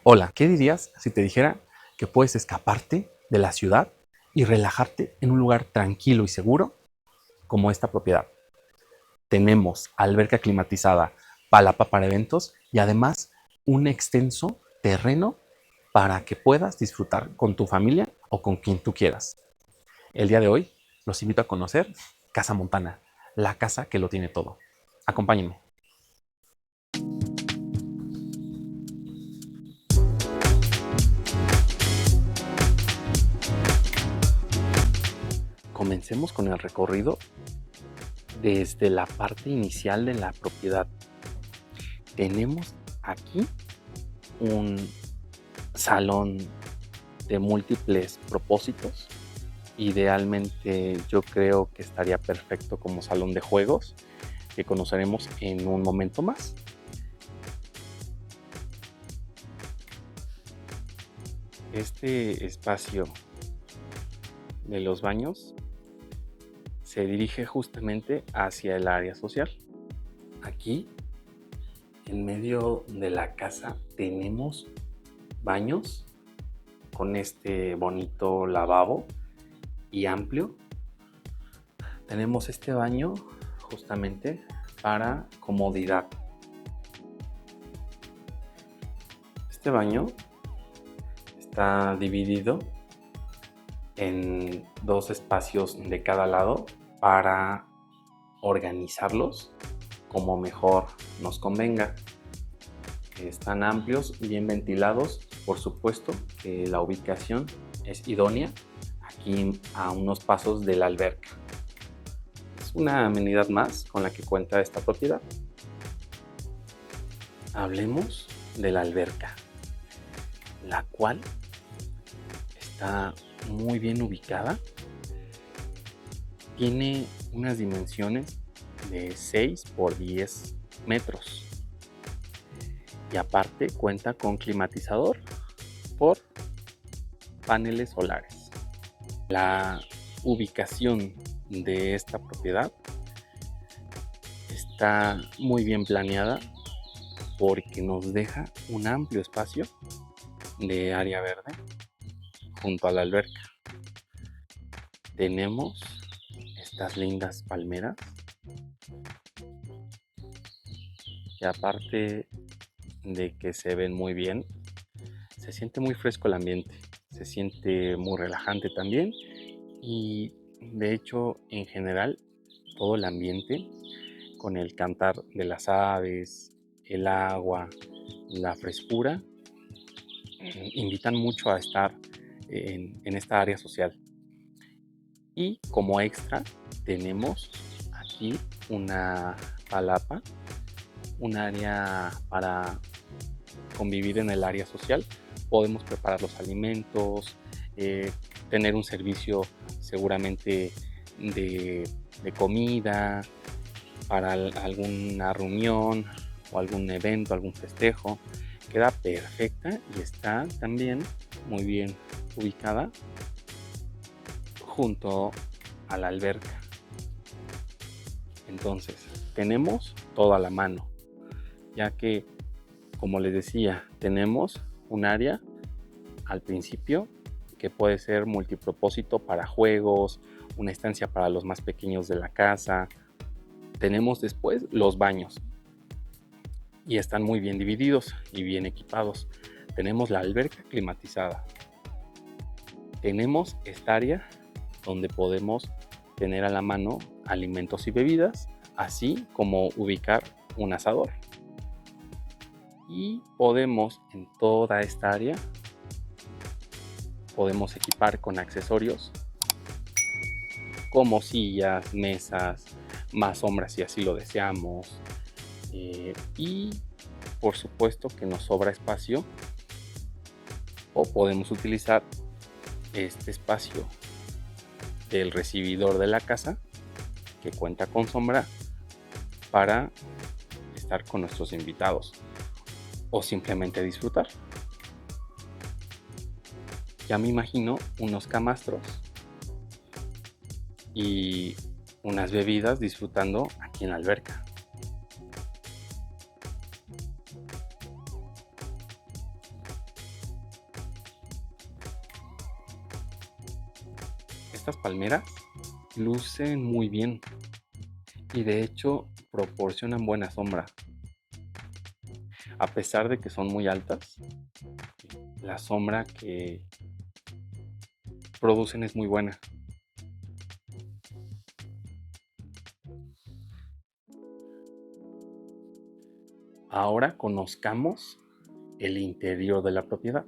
Hola, ¿qué dirías si te dijera que puedes escaparte de la ciudad y relajarte en un lugar tranquilo y seguro como esta propiedad? Tenemos alberca climatizada, palapa para eventos y además un extenso terreno para que puedas disfrutar con tu familia o con quien tú quieras. El día de hoy los invito a conocer Casa Montana, la casa que lo tiene todo. Acompáñenme. Comencemos con el recorrido desde la parte inicial de la propiedad. Tenemos aquí un salón de múltiples propósitos. Idealmente yo creo que estaría perfecto como salón de juegos, que conoceremos en un momento más. Este espacio de los baños se dirige justamente hacia el área social. Aquí, en medio de la casa, tenemos baños con este bonito lavabo y amplio. Tenemos este baño justamente para comodidad. Este baño está dividido en dos espacios de cada lado para organizarlos como mejor nos convenga. Están amplios, bien ventilados, por supuesto que la ubicación es idónea aquí a unos pasos de la alberca. Es una amenidad más con la que cuenta esta propiedad. Hablemos de la alberca, la cual está muy bien ubicada. Tiene unas dimensiones de 6 por 10 metros. Y aparte cuenta con climatizador por paneles solares. La ubicación de esta propiedad está muy bien planeada porque nos deja un amplio espacio de área verde junto a la alberca. Tenemos estas lindas palmeras que aparte de que se ven muy bien, se siente muy fresco el ambiente, se siente muy relajante también y de hecho en general todo el ambiente con el cantar de las aves, el agua, la frescura, invitan mucho a estar en esta área social. Y como extra tenemos aquí una palapa, un área para convivir en el área social. Podemos preparar los alimentos, tener un servicio seguramente de comida para alguna reunión o algún evento, algún festejo. Queda perfecta y está también muy bien ubicada junto a la alberca. Entonces, tenemos todo a la mano, ya que, como les decía, tenemos un área al principio que puede ser multipropósito para juegos, una estancia para los más pequeños de la casa. Tenemos después los baños y están muy bien divididos y bien equipados. Tenemos la alberca climatizada. Tenemos esta área donde podemos tener a la mano alimentos y bebidas, así como ubicar un asador. Y podemos en toda esta área podemos equipar con accesorios como sillas, mesas, más sombras si así lo deseamos, y por supuesto que nos sobra espacio o podemos utilizar este espacio del recibidor de la casa que cuenta con sombra para estar con nuestros invitados o simplemente disfrutar. Ya me imagino unos camastros y unas bebidas disfrutando aquí en la alberca. estas palmeras lucen muy bien y de hecho proporcionan buena sombra. A pesar de que son muy altas, la sombra que producen es muy buena. Ahora conozcamos el interior de la propiedad,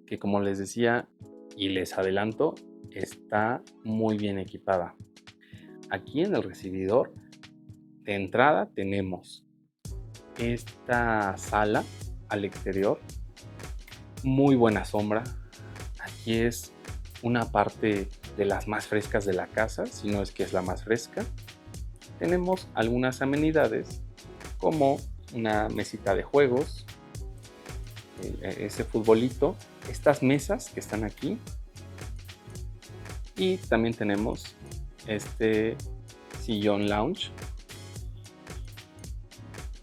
que como les decía y les adelanto, está muy bien equipada. Aquí en el recibidor de entrada tenemos esta sala al exterior, muy buena sombra. Aquí es una parte de las más frescas de la casa, si no es que es la más fresca. Tenemos algunas amenidades como una mesita de juegos, ese futbolito, estas mesas que están aquí, y también tenemos este sillón lounge,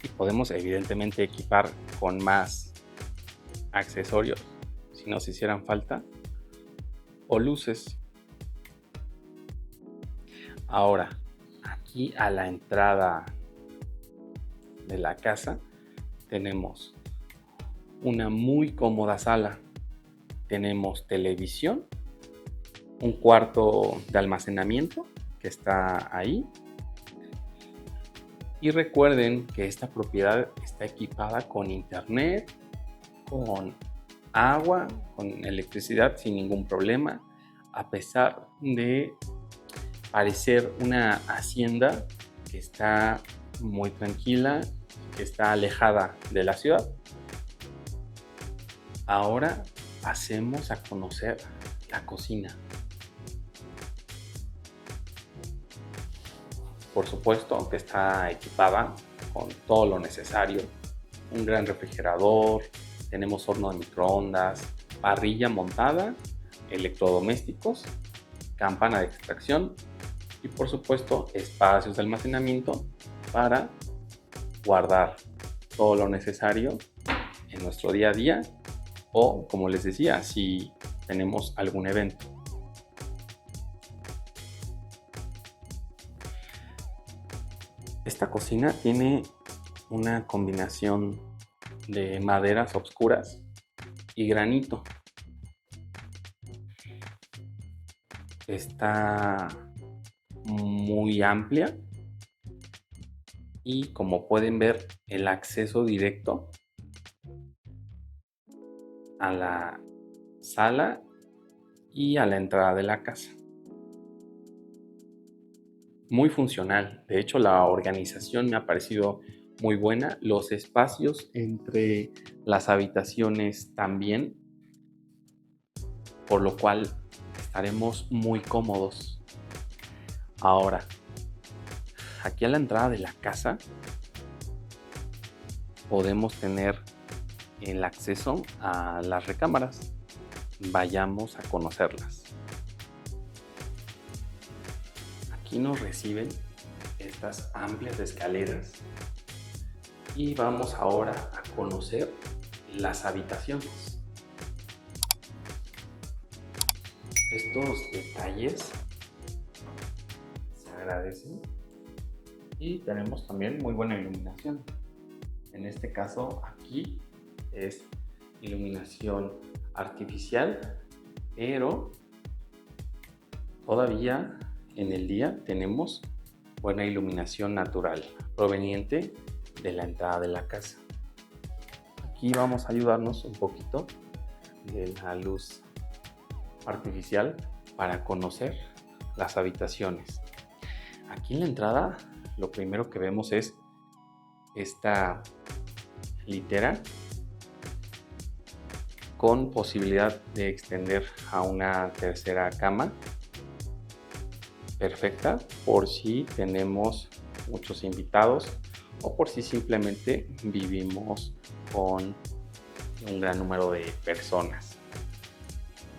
y podemos evidentemente equipar con más accesorios si nos hicieran falta, o luces. Ahora, aquí a la entrada de la casa tenemos una muy cómoda sala. Tenemos televisión, un cuarto de almacenamiento que está ahí. Y recuerden que esta propiedad está equipada con internet, con agua, con electricidad sin ningún problema, a pesar de parecer una hacienda que está muy tranquila, que está alejada de la ciudad. Ahora pasemos a conocer la cocina. Por supuesto que está equipada con todo lo necesario, un gran refrigerador, tenemos horno de microondas, parrilla montada, electrodomésticos, campana de extracción y por supuesto espacios de almacenamiento para guardar todo lo necesario en nuestro día a día o, como les decía, si tenemos algún evento. Esta cocina tiene una combinación de maderas oscuras y granito. Está muy amplia y como pueden ver, el acceso directo a la sala y a la entrada de la casa. Muy funcional, de hecho la organización me ha parecido muy buena, los espacios entre las habitaciones también, por lo cual estaremos muy cómodos. Ahora, aquí a la entrada de la casa podemos tener el acceso a las recámaras. Vayamos a conocerlas. Aquí nos reciben estas amplias escaleras y vamos ahora a conocer las habitaciones. Estos detalles se agradecen y tenemos también muy buena iluminación. En este caso aquí es iluminación artificial, pero todavía en el día tenemos buena iluminación natural proveniente de la entrada de la casa. Aquí vamos a ayudarnos un poquito de la luz artificial para conocer las habitaciones. Aquí en la entrada lo primero que vemos es esta litera con posibilidad de extender a una tercera cama perfecta por si tenemos muchos invitados o por si simplemente vivimos con un gran número de personas.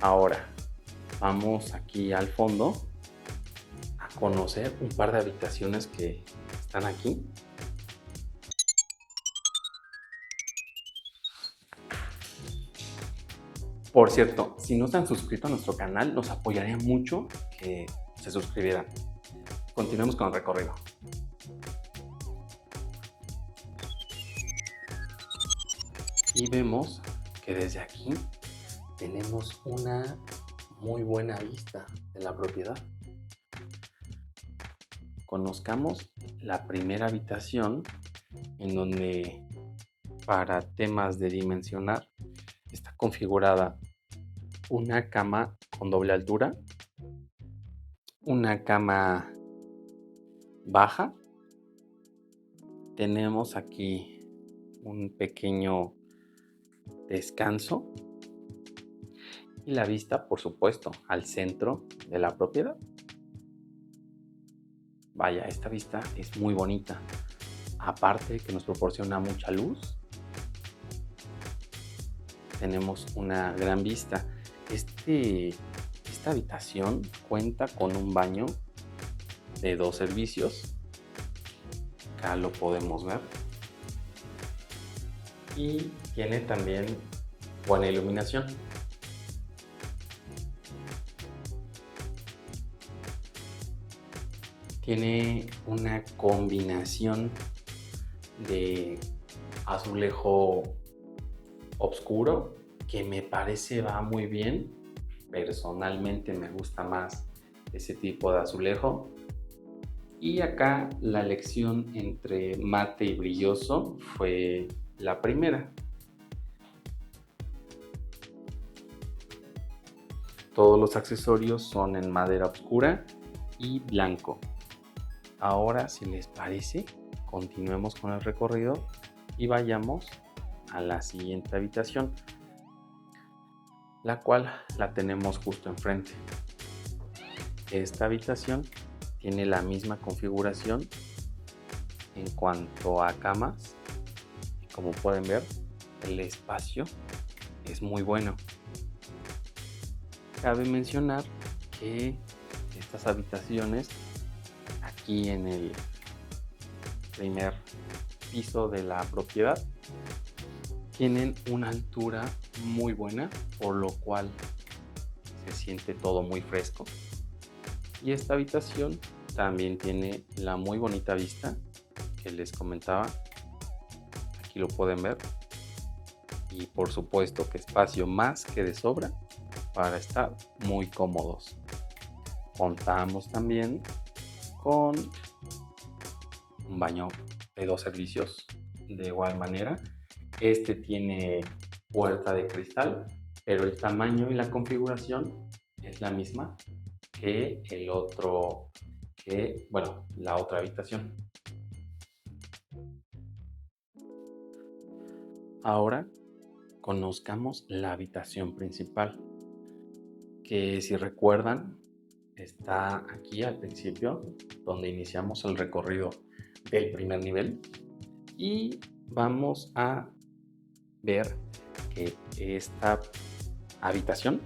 Ahora vamos aquí al fondo a conocer un par de habitaciones que están aquí. Por cierto, si no se han suscrito a nuestro canal, nos apoyaría mucho que se suscribieran. Continuemos con el recorrido. Y vemos que desde aquí tenemos una muy buena vista de la propiedad. Conozcamos la primera habitación, en donde para temas de dimensionar está configurada una cama con doble altura, una cama baja. Tenemos aquí un pequeño descanso y la vista, por supuesto, al centro de la propiedad. Vaya, esta vista es muy bonita. Aparte que nos proporciona mucha luz, tenemos una gran vista. Esta habitación cuenta con un baño de 2 servicios. Acá lo podemos ver. Y tiene también buena iluminación. Tiene una combinación de azulejo oscuro que me parece va muy bien. Personalmente me gusta más ese tipo de azulejo. Y acá la elección entre mate y brilloso fue la primera. Todos los accesorios son en madera oscura y blanco. Ahora, si les parece, continuemos con el recorrido y vayamos a la siguiente habitación, la cual la tenemos justo enfrente. Esta habitación tiene la misma configuración en cuanto a camas. Como pueden ver, el espacio es muy bueno. Cabe mencionar que estas habitaciones, aquí en el primer piso de la propiedad, tienen una altura muy buena, por lo cual se siente todo muy fresco. Y esta habitación también tiene la muy bonita vista que les comentaba. Aquí lo pueden ver. Y por supuesto que espacio más que de sobra para estar muy cómodos. Contamos también con un baño de 2 servicios de igual manera. Este tiene puerta de cristal, pero el tamaño y la configuración es la misma que el otro, la otra habitación. Ahora conozcamos la habitación principal, que si recuerdan está aquí al principio, donde iniciamos el recorrido del primer nivel, y vamos a ver que esta habitación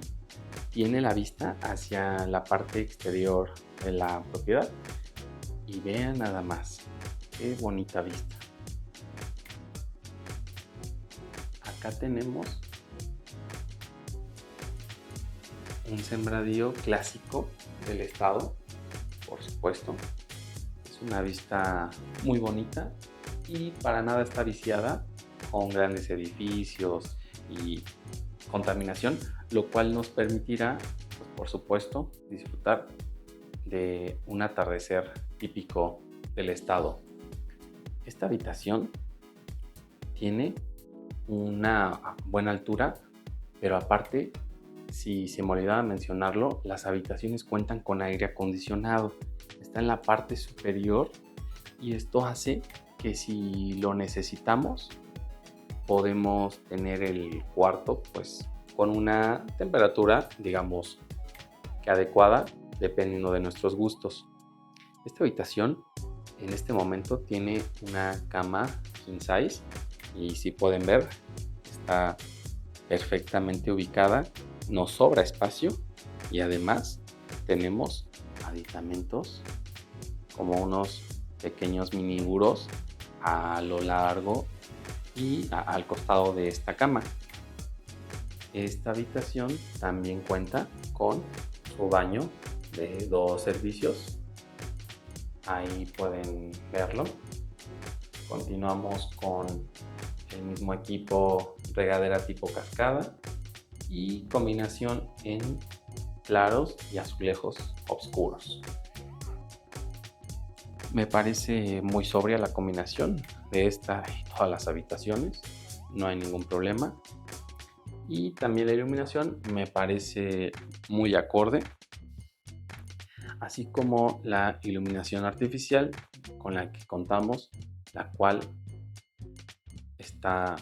tiene la vista hacia la parte exterior de la propiedad. Y vean nada más, qué bonita vista. Acá tenemos un sembradío clásico del estado, por supuesto. Es una vista muy bonita y para nada está viciada con grandes edificios y contaminación, lo cual nos permitirá, pues, por supuesto, disfrutar de un atardecer típico del estado. Esta habitación tiene una buena altura, pero aparte, si se me olvidaba mencionarlo, las habitaciones cuentan con aire acondicionado. Está en la parte superior y esto hace que si lo necesitamos podemos tener el cuarto pues con una temperatura digamos que adecuada dependiendo de nuestros gustos. Esta habitación en este momento tiene una cama king size y si pueden ver está perfectamente ubicada, nos sobra espacio y además tenemos aditamentos como unos pequeños mini burós a lo largo y al costado de esta cama. Esta habitación también cuenta con su baño de 2 servicios. Ahí pueden verlo. Continuamos con el mismo equipo, regadera tipo cascada y combinación en claros y azulejos oscuros. Me parece muy sobria la combinación de esta y todas las habitaciones, no hay ningún problema. Y también la iluminación me parece muy acorde, así como la iluminación artificial con la que contamos, la cual está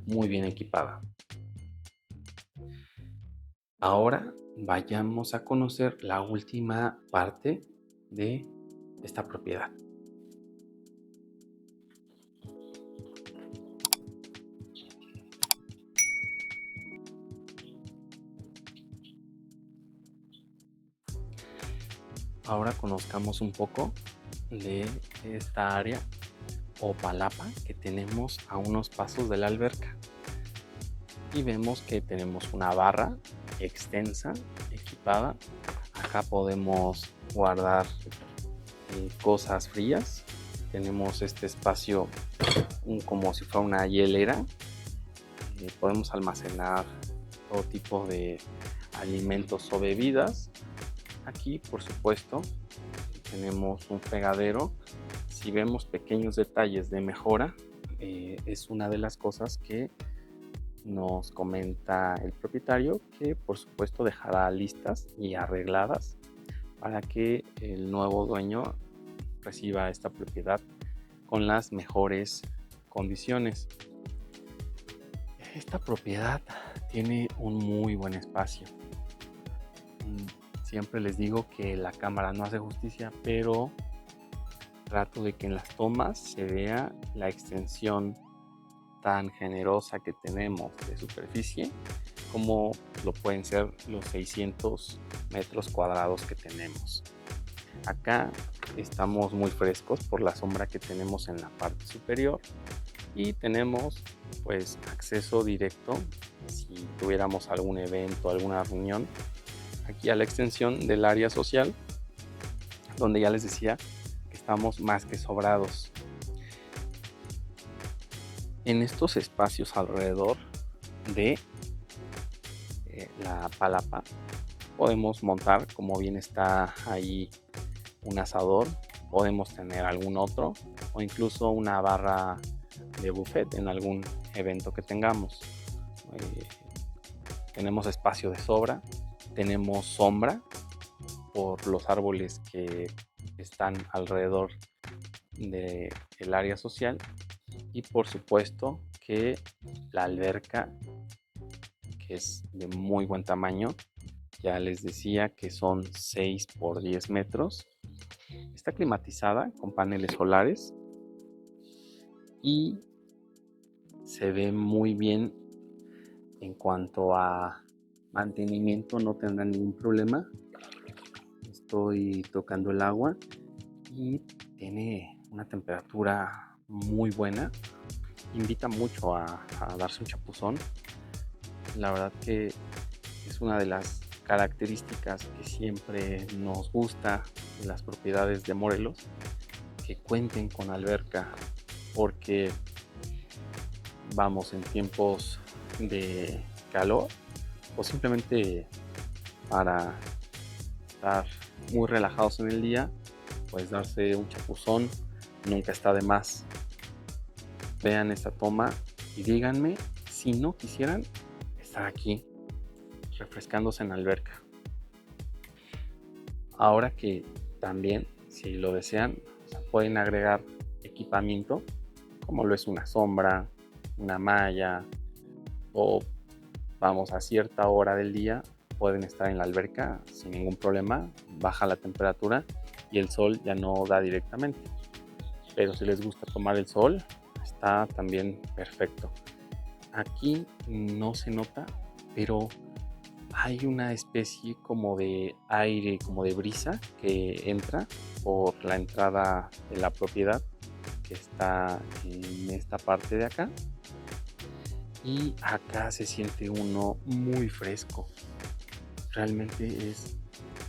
muy bien equipada. Ahora vayamos a conocer la última parte de esta propiedad. Ahora conozcamos un poco de esta área o palapa que tenemos a unos pasos de la alberca. Y vemos que tenemos una barra extensa, equipada. Acá podemos guardar cosas frías. Tenemos este espacio como si fuera una hielera. Podemos almacenar todo tipo de alimentos o bebidas. Aquí, por supuesto, tenemos un fregadero. Si vemos pequeños detalles de mejora, es una de las cosas que nos comenta el propietario, que por supuesto dejará listas y arregladas para que el nuevo dueño reciba esta propiedad con las mejores condiciones. Esta propiedad tiene un muy buen espacio. Siempre les digo que la cámara no hace justicia, pero trato de que en las tomas se vea la extensión tan generosa que tenemos de superficie, como lo pueden ser los 600 metros cuadrados que tenemos. Acá estamos muy frescos por la sombra que tenemos en la parte superior y tenemos pues acceso directo si tuviéramos algún evento, alguna reunión, aquí a la extensión del área social, donde ya les decía que estamos más que sobrados. En estos espacios alrededor de la palapa podemos montar, como bien está ahí, un asador, podemos tener algún otro o incluso una barra de buffet en algún evento que tengamos. Tenemos espacio de sobra, tenemos sombra por los árboles que están alrededor del área social y por supuesto que la alberca, que es de muy buen tamaño, ya les decía que son 6 por 10 metros, está climatizada con paneles solares y se ve muy bien en cuanto a mantenimiento, no tendrá ningún problema. Estoy tocando el agua y tiene una temperatura muy buena, invita mucho a darse un chapuzón. La verdad que es una de las características que siempre nos gusta en las propiedades de Morelos, que cuenten con alberca, porque vamos en tiempos de calor o simplemente para estar muy relajados en el día, pues darse un chapuzón nunca está de más. Vean esta toma y díganme si no quisieran estar aquí refrescándose en la alberca. Ahora que también, si lo desean, pueden agregar equipamiento como lo es una sombra, una malla, o vamos a cierta hora del día pueden estar en la alberca sin ningún problema, baja la temperatura y el sol ya no da directamente. Pero si les gusta tomar el sol, está también perfecto. Aquí no se nota, pero hay una especie como de aire, como de brisa que entra por la entrada de la propiedad que está en esta parte de acá. y acá se siente uno muy fresco. Realmente es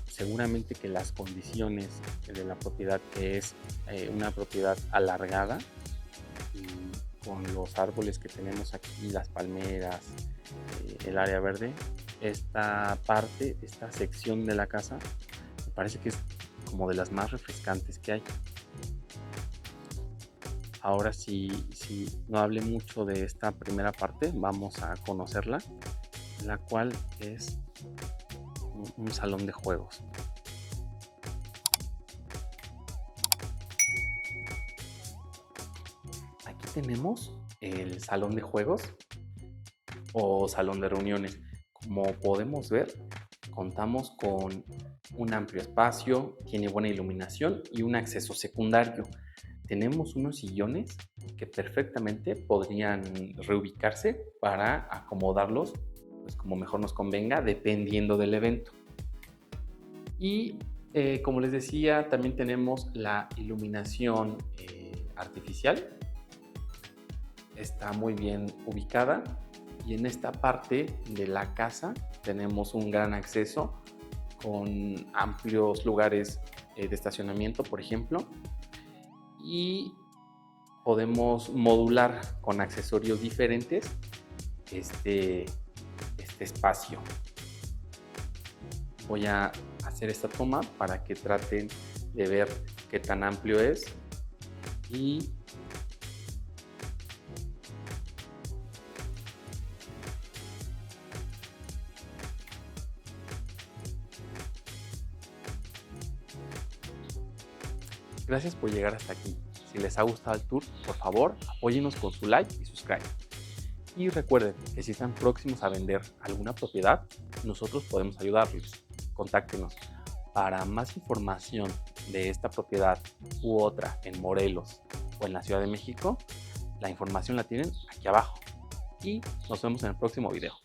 seguramente que las condiciones de la propiedad, que es una propiedad alargada y con los árboles que tenemos aquí, las palmeras, el área verde, esta parte, esta sección de la casa, me parece que es como de las más refrescantes que hay. Ahora si no hablé mucho de esta primera parte, vamos a conocerla, la cual es un salón de juegos. Aquí tenemos el salón de juegos o salón de reuniones. Como podemos ver, contamos con un amplio espacio, tiene buena iluminación y un acceso secundario. Tenemos unos sillones que perfectamente podrían reubicarse para acomodarlos pues como mejor nos convenga dependiendo del evento. Y como les decía, también tenemos la iluminación artificial. Está muy bien ubicada y en esta parte de la casa tenemos un gran acceso con amplios lugares de estacionamiento, por ejemplo, y podemos modular con accesorios diferentes este espacio. Voy a hacer esta toma para que traten de ver qué tan amplio es y gracias por llegar hasta aquí. Si les ha gustado el tour, por favor, apóyennos con su like y subscribe. Y recuerden que si están próximos a vender alguna propiedad, nosotros podemos ayudarles. Contáctenos. Para más información de esta propiedad u otra en Morelos o en la Ciudad de México, la información la tienen aquí abajo. Y nos vemos en el próximo video.